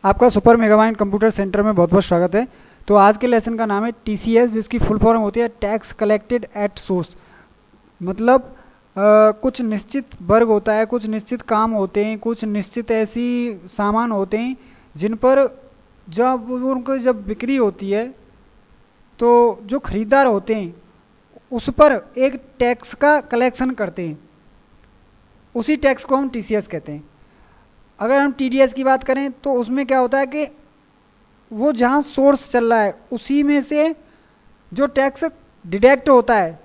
आपका super मेगामाइंड computer centre में बहुत बहुत स्वागत है। तो आज के लेसन का नाम है टीसीएस, जिसकी फुल फॉर्म होती है टैक्स कलेक्टेड एट सोर्स। मतलब कुछ निश्चित वर्ग होता है, कुछ निश्चित काम होते हैं, कुछ निश्चित ऐसी सामान होते हैं जिन पर जब बिक्री होती है तो जो खरीदार होते हैं उस पर एक टैक्स का कलेक्शन करते हैं। उसी टैक्स को हम टीसीएस कहते हैं। अगर हम टीडीएस की बात करें तो उसमें क्या होता है कि वो जहाँ सोर्स चल रहा है उसी में से जो टैक्स डिडक्ट होता है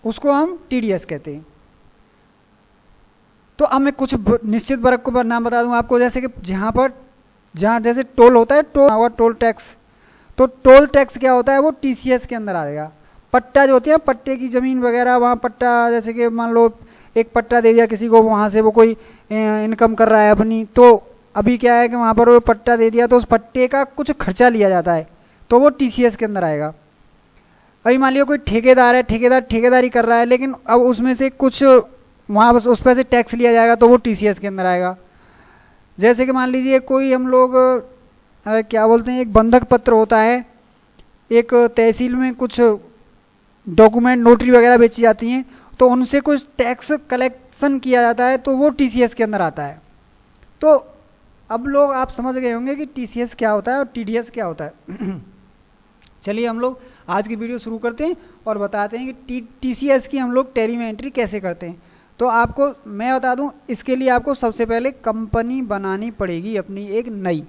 उसको हम टीडीएस कहते हैं। तो अब मैं कुछ निश्चित वर्ग को नाम बता दूं आपको, जैसे कि जहाँ जैसे टोल होता है, टोल टैक्स। तो टोल टैक्स क्या होता है, वो टीसीएस के अंदर आएगा। पट्टा जो होती है, पट्टे की ज़मीन वगैरह, वहाँ पट्टा, जैसे कि मान लो एक पट्टा दे दिया किसी को, वहाँ से वो कोई इनकम कर रहा है अपनी, तो अभी क्या है कि वहाँ पर वो पट्टा दे दिया तो उस पट्टे का कुछ खर्चा लिया जाता है, तो वो टीसीएस के अंदर आएगा। अभी मान लिया कोई ठेकेदार है, ठेकेदारी कर रहा है, लेकिन अब उसमें से कुछ वहाँ बस उस पर से टैक्स लिया जाएगा, तो वो टीसीएस के अंदर आएगा। जैसे कि मान लीजिए कोई हम लोग क्या बोलते हैं, एक बंधक पत्र होता है, एक तहसील में कुछ डॉक्यूमेंट नोटरी वगैरह बेची जाती हैं, तो उनसे कुछ टैक्स कलेक्शन किया जाता है, तो वो टीसीएस के अंदर आता है। तो अब लोग आप समझ गए होंगे कि टीसीएस क्या होता है और टीडीएस क्या होता है। चलिए हम लोग आज की वीडियो शुरू करते हैं और बताते हैं कि टीसीएस की हम लोग टैली में एंट्री कैसे करते हैं। तो आपको मैं बता दूं, इसके लिए आपको सबसे पहले कंपनी बनानी पड़ेगी अपनी एक नई,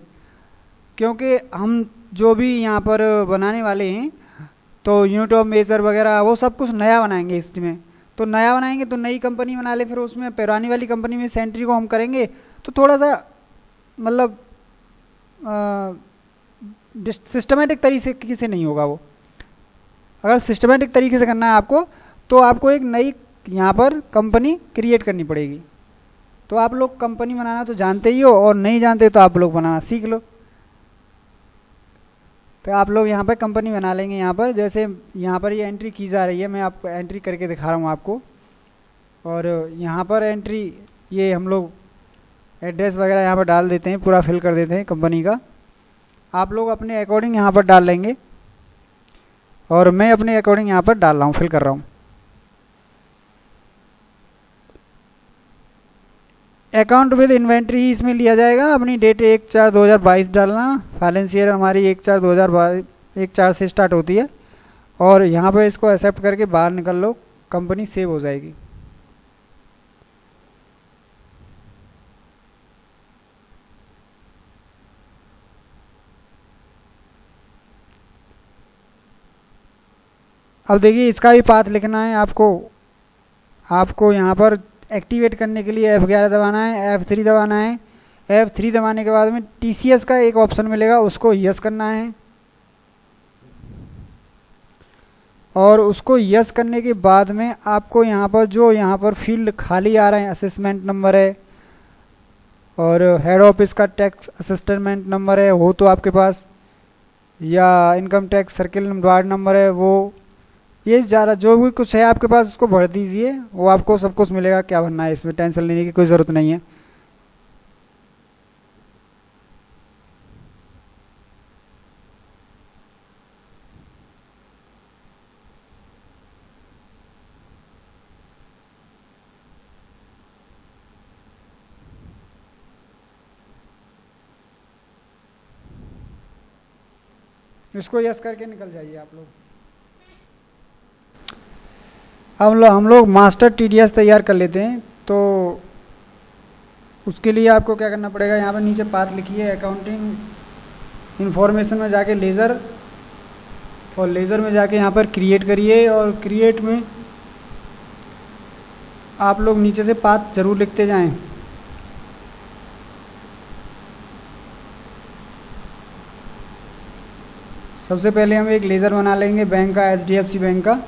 क्योंकि हम जो भी यहाँ पर बनाने वाले हैं तो यूनिट ऑफ मेजर वगैरह वो सब कुछ नया बनाएंगे। इसमें तो नया बनाएंगे तो नई कंपनी बना ले, फिर उसमें पुरानी वाली कंपनी में एंट्री को हम करेंगे तो थोड़ा सा मतलब सिस्टमेटिक तरीके से नहीं होगा वो। अगर सिस्टमेटिक तरीके से करना है आपको तो आपको एक नई यहाँ पर कंपनी क्रिएट करनी पड़ेगी। तो आप लोग कंपनी बनाना तो जानते ही हो, और नहीं जानते तो आप लोग बनाना सीख लो। तो आप लोग यहाँ पर कंपनी बना लेंगे। यहाँ पर जैसे यहाँ पर ये एंट्री की जा रही है, मैं आपको एंट्री करके दिखा रहा हूँ आपको। और यहाँ पर एंट्री, ये हम लोग एड्रेस वगैरह यहाँ पर डाल देते हैं, पूरा फिल कर देते हैं कंपनी का। आप लोग अपने अकॉर्डिंग यहाँ पर डाल लेंगे, और मैं अपने अकॉर्डिंग यहाँ पर डाल रहा हूँ, फिल कर रहा हूँ। अकाउंट विद इन्वेंट्री ही इसमें लिया जाएगा। अपनी डेट 1/4/2022 डालना। फाइनेंस ईयर हमारी 1/4/2022 से स्टार्ट होती है, और यहाँ पर इसको एक्सेप्ट करके बाहर निकल लो, कंपनी सेव हो जाएगी। अब देखिए इसका भी पाथ लिखना है आपको यहाँ पर एक्टिवेट करने के लिए F11 दबाना है, F3 दबाना है। F3 दबाने के बाद में टीसीएस का एक ऑप्शन मिलेगा, उसको यस करना है। और उसको यस करने के बाद में आपको यहाँ पर फील्ड खाली आ रहे हैं, असेसमेंट नंबर है और हेड ऑफिस का टैक्स असिस्टेंट नंबर है वो तो आपके पास, या income tax circle ward number है वो, ये ज़्यादा जो भी कुछ है आपके पास उसको भर दीजिए। वो आपको सब कुछ मिलेगा, क्या भरना है इसमें टेंशन लेने की कोई ज़रूरत नहीं है। इसको यस करके निकल जाइए आप लोग। अब हम लोग मास्टर टीडीएस तैयार कर लेते हैं। तो उसके लिए आपको क्या करना पड़ेगा, यहाँ पर नीचे पाथ लिखिए, अकाउंटिंग इन्फॉर्मेशन में जाके लेज़र, और लेज़र में जाके यहाँ पर क्रिएट करिए, और क्रिएट में आप लोग नीचे से पाथ जरूर लिखते जाएं। सबसे पहले हम एक लेज़र बना लेंगे बैंक का, HDFC बैंक का।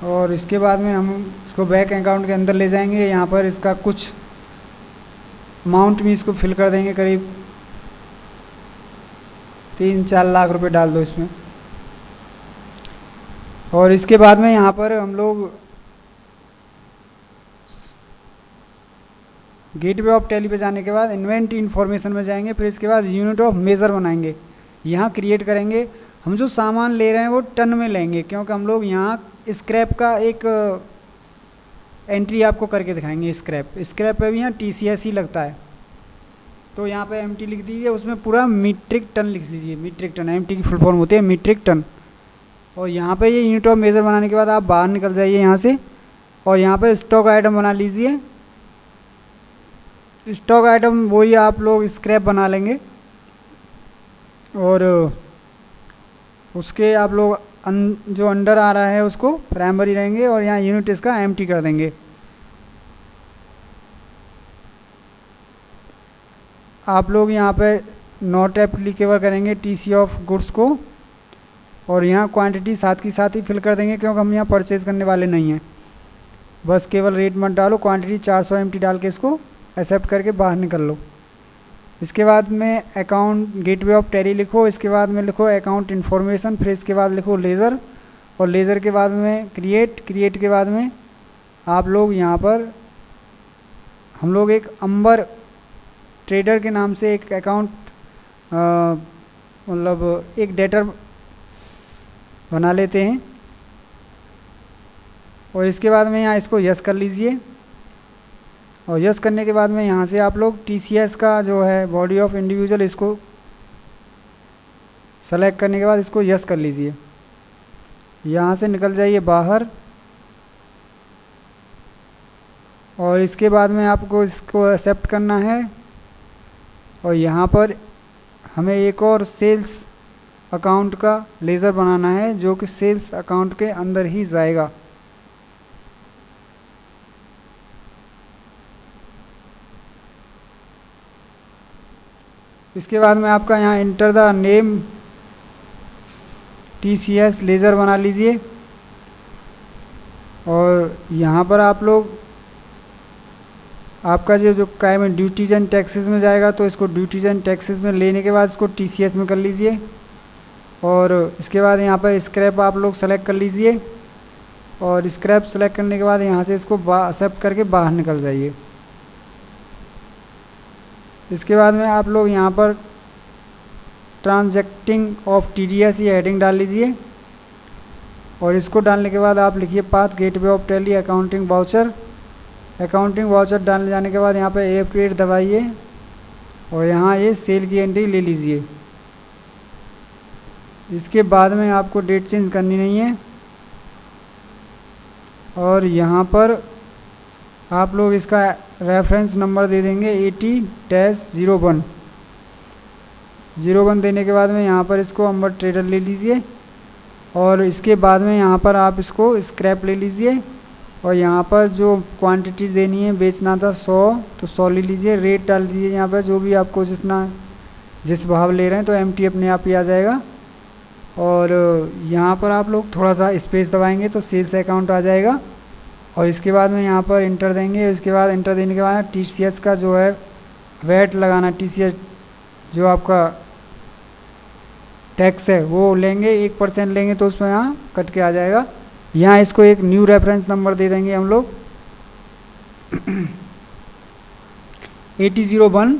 और इसके बाद में हम इसको बैंक अकाउंट के अंदर ले जाएंगे। यहाँ पर इसका कुछ अमाउंट भी इसको फिल कर देंगे, करीब 3-4 लाख रुपए डाल दो इसमें। और इसके बाद में यहाँ पर हम लोग गेटवे ऑफ टैली पे जाने के बाद इन्वेंटरी इन्फॉर्मेशन में जाएंगे, फिर इसके बाद यूनिट ऑफ मेज़र बनाएंगे, यहाँ क्रिएट करेंगे। हम जो सामान ले रहे हैं वो टन में लेंगे, क्योंकि हम लोग यहाँ स्क्रैप का एक एंट्री आपको करके दिखाएंगे। स्क्रैप पे भी यहाँ TCS ही लगता है, तो यहाँ पे MT लिख दीजिए, उसमें पूरा मीट्रिक टन लिख दीजिए। मीट्रिक टन MT की फुल फॉर्म होती है मीट्रिक टन। और यहाँ पे ये यूनिट ऑफ मेज़र बनाने के बाद आप बाहर निकल जाइए यहाँ से, और यहाँ पे स्टॉक आइटम बना लीजिए। स्टॉक आइटम वही आप लोग स्क्रैप बना लेंगे, और उसके आप लोग जो अंडर आ रहा है उसको प्राइमरी रहेंगे, और यहाँ यूनिट इसका MT कर देंगे। आप लोग यहाँ पे नॉट एप्लीकेबल करेंगे TC ऑफ गुड्स को, और यहाँ क्वांटिटी साथ की साथ ही फिल कर देंगे, क्योंकि हम यहाँ परचेज करने वाले नहीं हैं। बस केवल रेट मत डालो, क्वांटिटी 400 MT डाल के इसको एक्सेप्ट करके बाहर निकल लो। इसके बाद में अकाउंट गेटवे ऑफ टैली लिखो, इसके बाद में लिखो अकाउंट इन्फॉर्मेशन, फिर इसके बाद लिखो लेज़र, और लेज़र के बाद में क्रिएट के बाद में आप लोग यहाँ पर हम लोग एक अंबर ट्रेडर के नाम से एक अकाउंट मतलब एक डेटर बना लेते हैं, और इसके बाद में यहाँ इसको यस कर लीजिए। और यस करने के बाद में यहाँ से आप लोग TCS का जो है बॉडी ऑफ इंडिविजुअल, इसको सेलेक्ट करने के बाद इसको यस कर लीजिए। यहाँ से निकल जाइए बाहर, और इसके बाद में आपको इसको एक्सेप्ट करना है। और यहाँ पर हमें एक और सेल्स अकाउंट का लेज़र बनाना है, जो कि सेल्स अकाउंट के अंदर ही जाएगा। इसके बाद में आपका यहाँ enter the name TCS laser बना लीजिए, और यहाँ पर आप लोग आपका जो काय में ड्यूटीज एंड टैक्सेस में जाएगा, तो इसको ड्यूटीज एंड टैक्सेस में लेने के बाद इसको TCS में कर लीजिए। और इसके बाद यहाँ पर स्क्रैप आप लोग सेलेक्ट कर लीजिए, और स्क्रैप सेलेक्ट करने के बाद यहाँ से इसको एक्सेप्ट करके बाहर निकल जाइए। इसके बाद में आप लोग यहाँ पर ट्रांजैक्टिंग ऑफ TDS ये हेडिंग डाल लीजिए, और इसको डालने के बाद आप लिखिए path gateway of tally accounting voucher. Accounting voucher डालने जाने के बाद यहाँ पे F8 दबाइए, और यहाँ ये सेल की एंट्री ले लीजिए। इसके बाद में आपको डेट चेंज करनी नहीं है, और यहाँ पर आप लोग इसका रेफरेंस नंबर दे देंगे 80-01। 01 देने के बाद में यहाँ पर इसको अंबर ट्रेडर ले लीजिए, और इसके बाद में यहाँ पर आप इसको स्क्रैप ले लीजिए, और यहाँ पर जो क्वांटिटी देनी है बेचना था 100, तो 100 ले लीजिए। रेट डाल दीजिए यहाँ पर जो भी आपको जिस भाव ले रहे हैं, तो MT अपने आप ही आ जाएगा। और यहाँ पर आप लोग थोड़ा सा स्पेस दबाएंगे तो सेल्स अकाउंट आ जाएगा, और इसके बाद में यहाँ पर इंटर देंगे। इसके बाद इंटर देने के बाद TCS का जो है वैट लगाना, TCS जो आपका टैक्स है वो लेंगे, 1% लेंगे, तो उसमें यहाँ कट के आ जाएगा। यहाँ इसको एक न्यू रेफरेंस नंबर दे देंगे हम लोग 8001,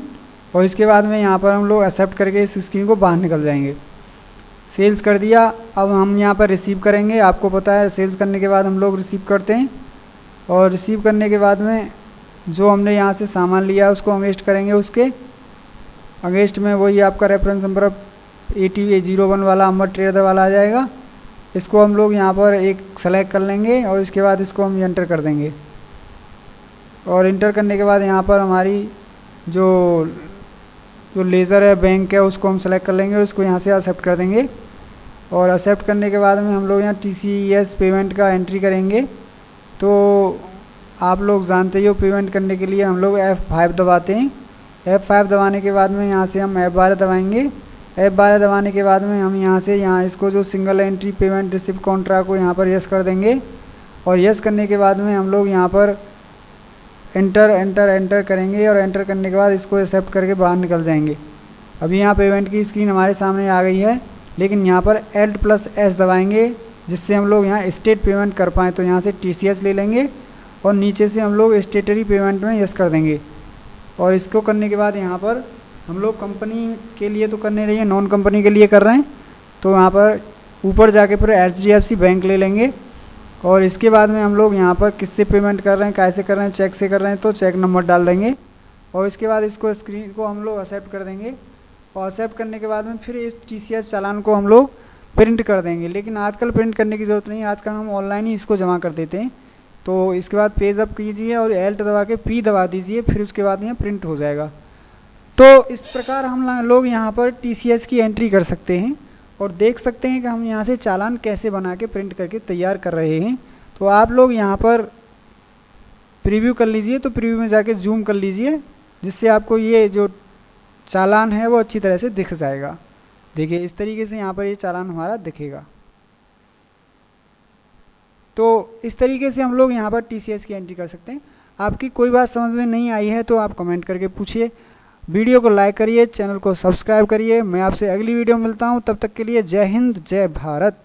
और इसके बाद में यहाँ पर हम लोग एक्सेप्ट करके इस स्क्रीन को बाहर निकल जाएंगे। सेल्स कर दिया, अब हम यहाँ पर रिसीव करेंगे। आपको पता है सेल्स करने के बाद हम लोग रिसीव करते हैं, और रिसीव करने के बाद में जो हमने यहाँ से सामान लिया उसको अगेंस्ट करेंगे। उसके अगेंस्ट में वही आपका रेफरेंस नंबर 8001 वाला अंबर ट्रेडर वाला आ जाएगा। इसको हम लोग यहाँ पर एक सेलेक्ट कर लेंगे, और इसके बाद इसको हम इंटर कर देंगे। और इंटर करने के बाद यहाँ पर हमारी जो लेज़र है बैंक है उसको हम सेलेक्ट कर लेंगे, और इसको यहाँ से एक्सेप्ट कर देंगे। और एक्सेप्ट करने के बाद में हम लोग यहाँ TCS पेमेंट का एंट्री करेंगे। तो आप लोग जानते ही हो पेमेंट करने के लिए हम लोग F5 दबाते हैं। F5 दबाने के बाद में यहाँ से हम F12 दबाएंगे। F12 दबाने के बाद में हम यहाँ से इसको जो single entry payment receipt contract को यहाँ पर यस कर देंगे, और यस करने के बाद में हम लोग यहाँ पर एंटर करेंगे, और एंटर करने के बाद इसको एक्सेप्ट करके बाहर निकल जाएंगे। अभी यहाँ पेमेंट की स्क्रीन हमारे सामने आ गई है, लेकिन यहाँ पर Alt+S दबाएंगे, जिससे हम लोग यहाँ स्टेट पेमेंट कर पाएँ। तो यहाँ से TCS ले लेंगे, और नीचे से हम लोग स्टेटरी पेमेंट में यस कर देंगे। और इसको करने के बाद यहाँ पर हम लोग कंपनी के लिए तो करने रही है, नॉन कंपनी के लिए कर रहे हैं, तो यहाँ पर ऊपर जाके फिर HDFC बैंक ले लेंगे। और इसके बाद में हम लोग यहाँ पर किससे पेमेंट कर रहे हैं, कैसे कर रहे हैं, चेक से कर रहे हैं तो चेक नंबर डाल देंगे। और इसके बाद इसको स्क्रीन को हम लोग एक्सेप्ट कर देंगे। और एक्सेप्ट करने के बाद में फिर इस TCS चालान को हम लोग प्रिंट कर देंगे। लेकिन आजकल प्रिंट करने की ज़रूरत नहीं है, आजकल हम ऑनलाइन ही इसको जमा कर देते हैं। तो इसके बाद पेज अप कीजिए और एल्ट दबा के P दबा दीजिए, फिर उसके बाद यहाँ प्रिंट हो जाएगा। तो इस प्रकार हम लोग यहाँ पर TCS की एंट्री कर सकते हैं और देख सकते हैं कि हम यहाँ से चालान कैसे बना के प्रिंट करके तैयार कर रहे हैं। तो आप लोग यहाँ पर प्रीव्यू कर लीजिए, तो प्रीव्यू में जाके जूम कर लीजिए, जिससे आपको ये जो चालान है वो अच्छी तरह से दिख जाएगा। देखिए इस तरीके से यहाँ पर ये चालान हमारा दिखेगा। तो इस तरीके से हम लोग यहाँ पर TCS की एंट्री कर सकते हैं। आपकी कोई बात समझ में नहीं आई है तो आप कमेंट करके पूछिए। वीडियो को लाइक करिए, चैनल को सब्सक्राइब करिए। मैं आपसे अगली वीडियो में मिलता हूँ, तब तक के लिए जय हिंद, जय भारत।